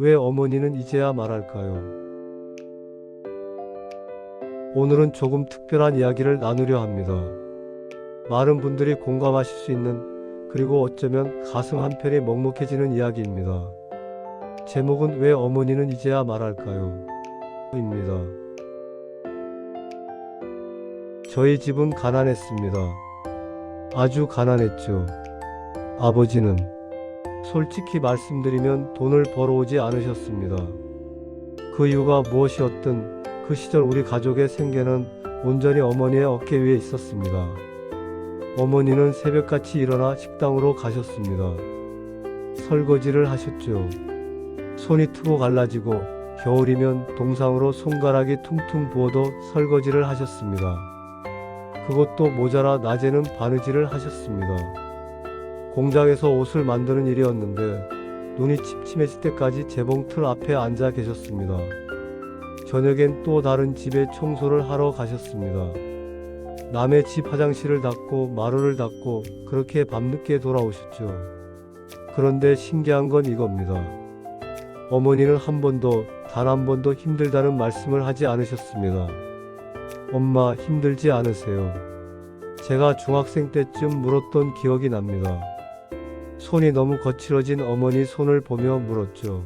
왜 어머니는 이제야 말할까요? 오늘은 조금 특별한 이야기를 나누려 합니다. 많은 분들이 공감하실 수 있는, 그리고 어쩌면 가슴 한편이 먹먹해지는 이야기입니다. 제목은 왜 어머니는 이제야 말할까요? 입니다. 저희 집은 가난했습니다. 아주 가난했죠. 아버지는 솔직히 말씀드리면 돈을 벌어오지 않으셨습니다. 그 이유가 무엇이었든 그 시절 우리 가족의 생계는 온전히 어머니의 어깨 위에 있었습니다. 어머니는 새벽같이 일어나 식당으로 가셨습니다. 설거지를 하셨죠. 손이 트고 갈라지고 겨울이면 동상으로 손가락이 퉁퉁 부어도 설거지를 하셨습니다. 그것도 모자라 낮에는 바느질을 하셨습니다. 공장에서 옷을 만드는 일이었는데 눈이 침침해질 때까지 재봉 틀 앞에 앉아 계셨습니다. 저녁엔 또 다른 집에 청소를 하러 가셨습니다. 남의 집 화장실을 닦고 마루를 닦고 그렇게 밤늦게 돌아오셨죠. 그런데 신기한 건 이겁니다. 어머니는 한 번도 단 한 번도 힘들다는 말씀을 하지 않으셨습니다. 엄마 힘들지 않으세요? 제가 중학생 때쯤 물었던 기억이 납니다. 손이 너무 거칠어진 어머니 손을 보며 물었죠.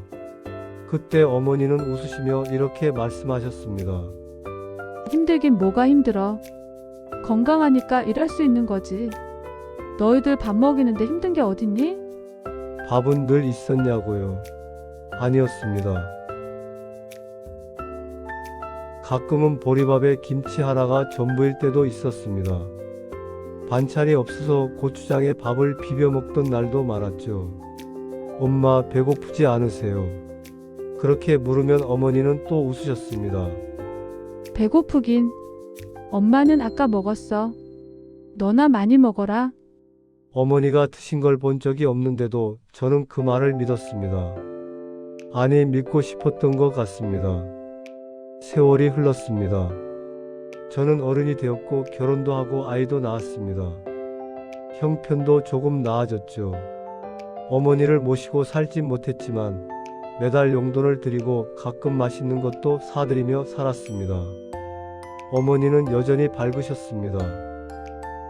그때 어머니는 웃으시며 이렇게 말씀하셨습니다. 힘들긴 뭐가 힘들어. 건강하니까 일할 수 있는 거지. 너희들 밥 먹이는데 힘든 게 어딨니? 밥은 늘 있었냐고요? 아니었습니다. 가끔은 보리밥에 김치 하나가 전부일 때도 있었습니다. 반찬이 없어서 고추장에 밥을 비벼 먹던 날도 많았죠. 엄마 배고프지 않으세요? 그렇게 물으면 어머니는 또 웃으셨습니다. 배고프긴. 엄마는 아까 먹었어. 너나 많이 먹어라. 어머니가 드신 걸 본 적이 없는데도 저는 그 말을 믿었습니다. 아니, 믿고 싶었던 것 같습니다. 세월이 흘렀습니다. 저는 어른이 되었고 결혼도 하고 아이도 낳았습니다. 형편도 조금 나아졌죠. 어머니를 모시고 살진 못했지만 매달 용돈을 드리고 가끔 맛있는 것도 사드리며 살았습니다. 어머니는 여전히 밝으셨습니다.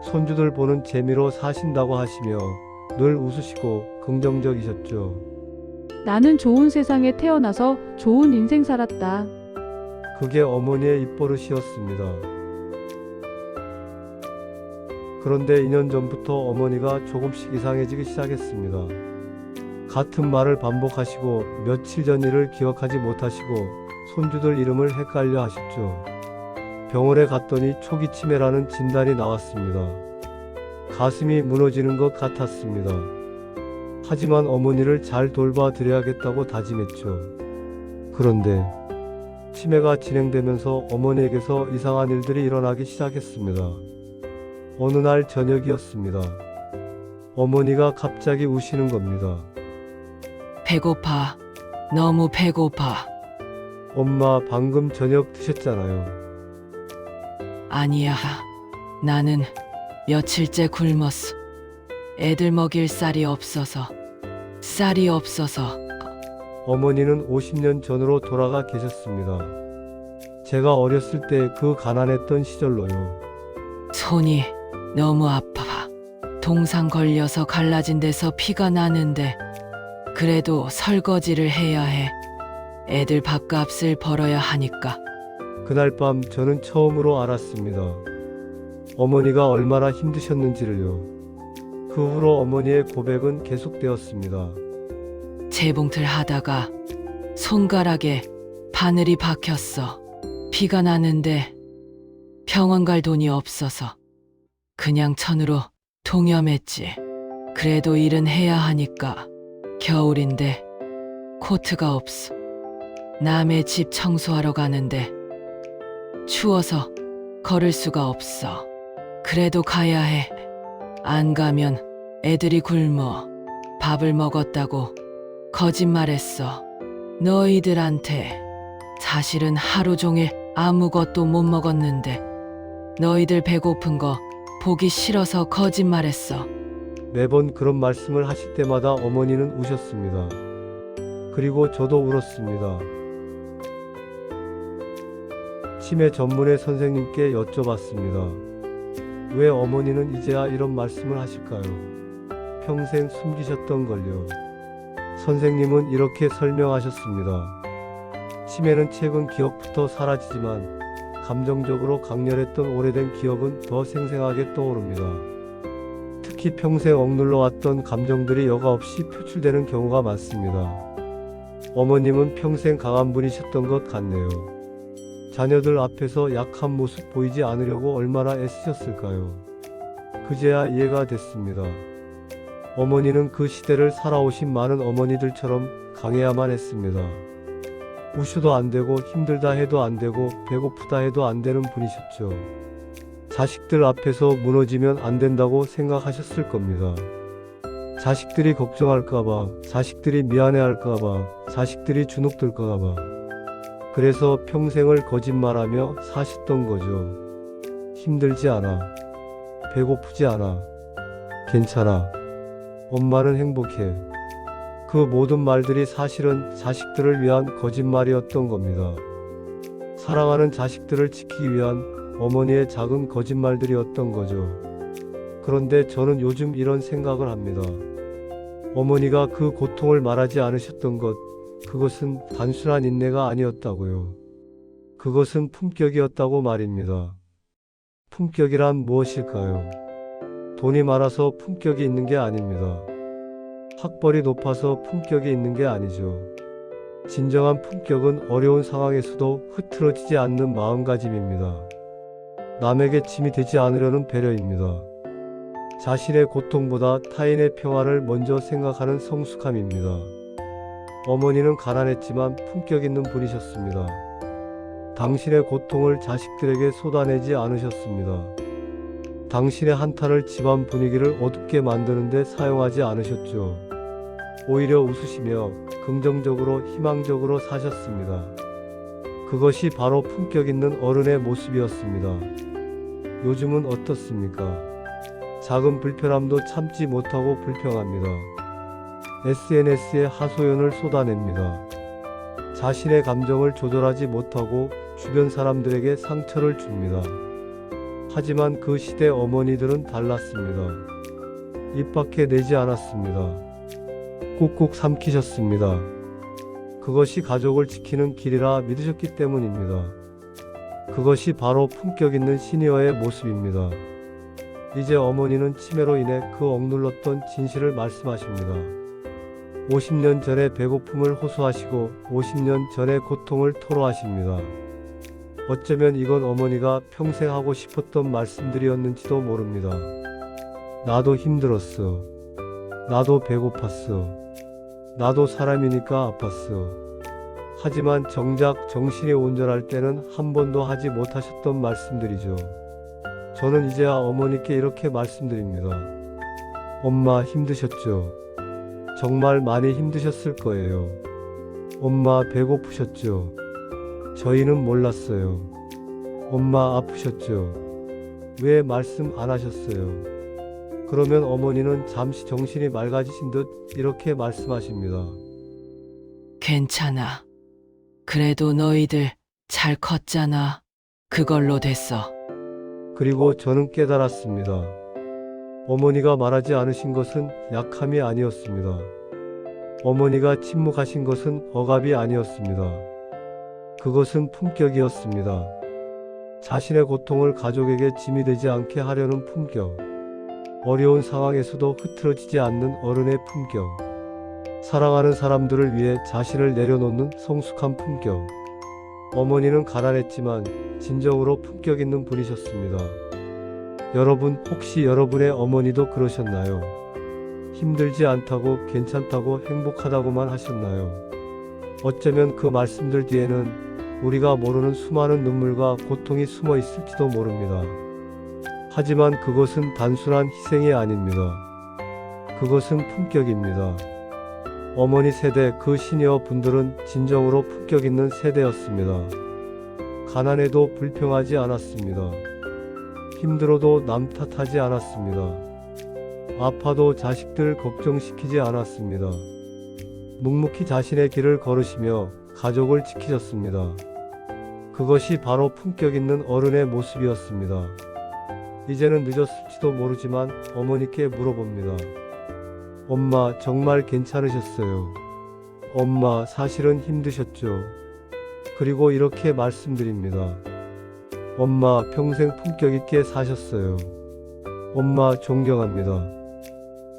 손주들 보는 재미로 사신다고 하시며 늘 웃으시고 긍정적이셨죠. 나는 좋은 세상에 태어나서 좋은 인생 살았다. 그게 어머니의 입버릇이었습니다. 그런데 2년 전부터 어머니가 조금씩 이상해지기 시작했습니다. 같은 말을 반복하시고 며칠 전 일을 기억하지 못하시고 손주들 이름을 헷갈려 하셨죠. 병원에 갔더니 초기 치매라는 진단이 나왔습니다. 가슴이 무너지는 것 같았습니다. 하지만 어머니를 잘 돌봐드려야겠다고 다짐했죠. 그런데 치매가 진행되면서 어머니에게서 이상한 일들이 일어나기 시작했습니다. 어느 날 저녁이었습니다. 어머니가 갑자기 우시는 겁니다. 배고파. 너무 배고파. 엄마 방금 저녁 드셨잖아요. 아니야. 나는 며칠째 굶었어. 애들 먹일 쌀이 없어서. 쌀이 없어서. 어머니는 50년 전으로 돌아가 계셨습니다. 제가 어렸을 때 그 가난했던 시절로요. 손이 너무 아파. 동상 걸려서 갈라진 데서 피가 나는데 그래도 설거지를 해야 해. 애들 밥값을 벌어야 하니까. 그날 밤 저는 처음으로 알았습니다. 어머니가 얼마나 힘드셨는지를요. 그 후로 어머니의 고백은 계속되었습니다. 재봉틀 하다가 손가락에 바늘이 박혔어. 피가 나는데 병원 갈 돈이 없어서 그냥 천으로 동염했지. 그래도 일은 해야 하니까. 겨울인데 코트가 없어. 남의 집 청소하러 가는데 추워서 걸을 수가 없어. 그래도 가야 해. 안 가면 애들이 굶어. 밥을 먹었다고 거짓말했어. 너희들한테. 사실은 하루 종일 아무것도 못 먹었는데 너희들 배고픈 거 보기 싫어서 거짓말했어. 매번 그런 말씀을 하실 때마다 어머니는 우셨습니다. 그리고 저도 울었습니다. 치매 전문의 선생님께 여쭤봤습니다. 왜 어머니는 이제야 이런 말씀을 하실까요? 평생 숨기셨던 걸요. 선생님은 이렇게 설명하셨습니다. 치매는 최근 기억부터 사라지지만 감정적으로 강렬했던 오래된 기억은 더 생생하게 떠오릅니다. 특히 평생 억눌러 왔던 감정들이 여과 없이 표출되는 경우가 많습니다. 어머님은 평생 강한 분이셨던 것 같네요. 자녀들 앞에서 약한 모습 보이지 않으려고 얼마나 애쓰셨을까요? 그제야 이해가 됐습니다. 어머니는 그 시대를 살아오신 많은 어머니들처럼 강해야만 했습니다. 우셔도 안 되고 힘들다 해도 안 되고 배고프다 해도 안 되는 분이셨죠. 자식들 앞에서 무너지면 안 된다고 생각하셨을 겁니다. 자식들이 걱정할까봐, 자식들이 미안해할까봐, 자식들이 주눅들까봐. 그래서 평생을 거짓말하며 사셨던 거죠. 힘들지 않아. 배고프지 않아. 괜찮아. 엄마는 행복해. 그 모든 말들이 사실은 자식들을 위한 거짓말이었던 겁니다. 사랑하는 자식들을 지키기 위한 어머니의 작은 거짓말들이었던 거죠. 그런데 저는 요즘 이런 생각을 합니다. 어머니가 그 고통을 말하지 않으셨던 것, 그것은 단순한 인내가 아니었다고요. 그것은 품격이었다고 말입니다. 품격이란 무엇일까요? 돈이 많아서 품격이 있는 게 아닙니다. 학벌이 높아서 품격이 있는 게 아니죠. 진정한 품격은 어려운 상황에서도 흐트러지지 않는 마음가짐입니다. 남에게 짐이 되지 않으려는 배려입니다. 자신의 고통보다 타인의 평화를 먼저 생각하는 성숙함입니다. 어머니는 가난했지만 품격 있는 분이셨습니다. 당신의 고통을 자식들에게 쏟아내지 않으셨습니다. 당신의 한탄을 집안 분위기를 어둡게 만드는데 사용하지 않으셨죠. 오히려 웃으시며 긍정적으로 희망적으로 사셨습니다. 그것이 바로 품격 있는 어른의 모습이었습니다. 요즘은 어떻습니까? 작은 불편함도 참지 못하고 불평합니다. SNS에 하소연을 쏟아냅니다. 자신의 감정을 조절하지 못하고 주변 사람들에게 상처를 줍니다. 하지만 그 시대 어머니들은 달랐습니다. 입 밖에 내지 않았습니다. 꾹꾹 삼키셨습니다. 그것이 가족을 지키는 길이라 믿으셨기 때문입니다. 그것이 바로 품격 있는 시니어의 모습입니다. 이제 어머니는 치매로 인해 그 억눌렀던 진실을 말씀하십니다. 50년 전의 배고픔을 호소하시고 50년 전의 고통을 토로하십니다. 어쩌면 이건 어머니가 평생 하고 싶었던 말씀들이었는지도 모릅니다. 나도 힘들었어. 나도 배고팠어. 나도 사람이니까 아팠어. 하지만 정작 정신이 온전할 때는 한 번도 하지 못하셨던 말씀들이죠. 저는 이제야 어머니께 이렇게 말씀드립니다. 엄마 힘드셨죠? 정말 많이 힘드셨을 거예요. 엄마 배고프셨죠? 저희는 몰랐어요. 엄마 아프셨죠? 왜 말씀 안 하셨어요? 그러면 어머니는 잠시 정신이 맑아지신 듯 이렇게 말씀하십니다. 괜찮아. 그래도 너희들 잘 컸잖아. 그걸로 됐어. 그리고 저는 깨달았습니다. 어머니가 말하지 않으신 것은 약함이 아니었습니다. 어머니가 침묵하신 것은 억압이 아니었습니다. 그것은 품격이었습니다. 자신의 고통을 가족에게 짐이 되지 않게 하려는 품격. 어려운 상황에서도 흐트러지지 않는 어른의 품격. 사랑하는 사람들을 위해 자신을 내려놓는 성숙한 품격. 어머니는 가난했지만 진정으로 품격 있는 분이셨습니다. 여러분, 혹시 여러분의 어머니도 그러셨나요? 힘들지 않다고, 괜찮다고, 행복하다고만 하셨나요? 어쩌면 그 말씀들 뒤에는 우리가 모르는 수많은 눈물과 고통이 숨어 있을지도 모릅니다. 하지만 그것은 단순한 희생이 아닙니다. 그것은 품격입니다. 어머니 세대 그 시니어 분들은 진정으로 품격 있는 세대였습니다. 가난해도 불평하지 않았습니다. 힘들어도 남 탓하지 않았습니다. 아파도 자식들 걱정시키지 않았습니다. 묵묵히 자신의 길을 걸으시며 가족을 지키셨습니다. 그것이 바로 품격 있는 어른의 모습이었습니다. 이제는 늦었을지도 모르지만 어머니께 물어봅니다. 엄마, 정말 괜찮으셨어요? 엄마, 사실은 힘드셨죠? 그리고 이렇게 말씀드립니다. 엄마, 평생 품격 있게 사셨어요. 엄마, 존경합니다.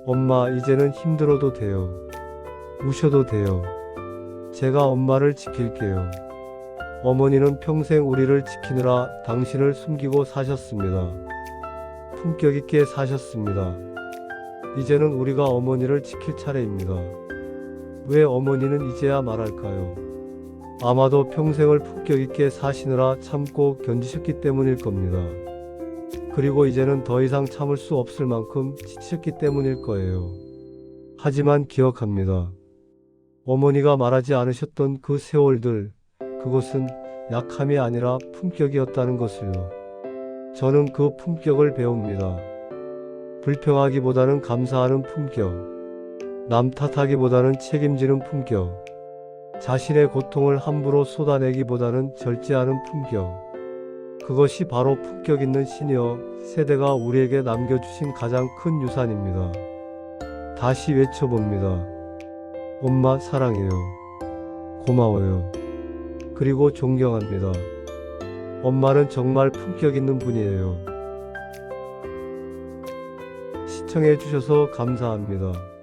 엄마, 이제는 힘들어도 돼요. 우셔도 돼요. 제가 엄마를 지킬게요. 어머니는 평생 우리를 지키느라 당신을 숨기고 사셨습니다. 품격 있게 사셨습니다. 이제는 우리가 어머니를 지킬 차례입니다. 왜 어머니는 이제야 말할까요? 아마도 평생을 품격 있게 사시느라 참고 견디셨기 때문일 겁니다. 그리고 이제는 더 이상 참을 수 없을 만큼 지치셨기 때문일 거예요. 하지만 기억합니다. 어머니가 말하지 않으셨던 그 세월들, 그것은 약함이 아니라 품격이었다는 것을요. 저는 그 품격을 배웁니다. 불평하기보다는 감사하는 품격, 남 탓하기보다는 책임지는 품격, 자신의 고통을 함부로 쏟아내기보다는 절제하는 품격. 그것이 바로 품격 있는 시니어 세대가 우리에게 남겨주신 가장 큰 유산입니다. 다시 외쳐봅니다. 엄마 사랑해요. 고마워요. 그리고 존경합니다. 엄마는 정말 품격 있는 분이에요. 시청해 주셔서 감사합니다.